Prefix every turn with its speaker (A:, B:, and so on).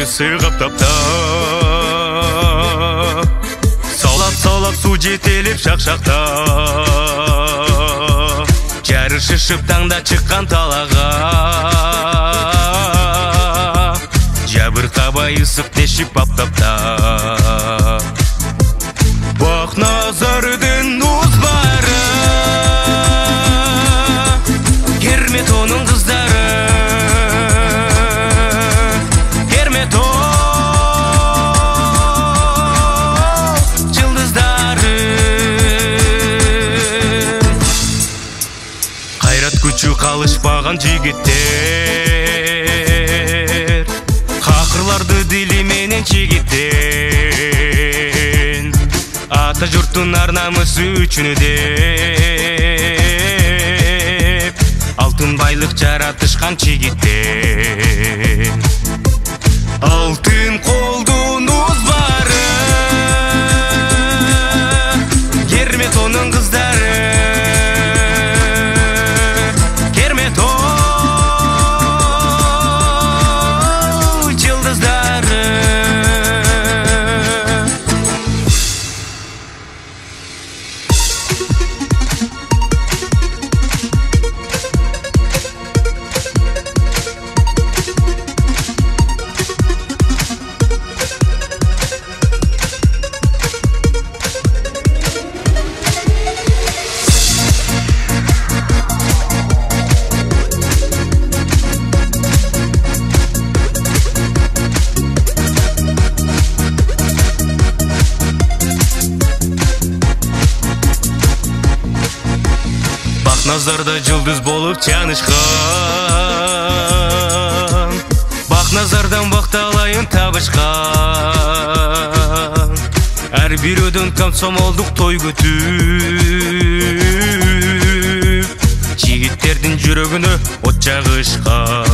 A: майысы қаптапта, Салап су жетелеп шақшақта, Жары шышып таңда шыққан талаға, Жабыр қабайысып тешіп аптапта. Бақ назардың ұзбары, Кермет оның қыздары, Кермет жылдыздары. Қайрат күчі қалышпаған жігіттер, Қақырларды дилименен чегеттен, Ата жұрттың арнамысы үшін деп, Алтын байлық жаратышқан жігіттен. Алтын қолдың ұзбары, Кермет оның қыздары, Кермет жылдыздары. Назарда жылдыз болып жанышқан, Бақ назардан бақталайын табышқан, Әр біреуден комсомолдық той күтіп, Жігіттердің жүрегіне от жағышқан.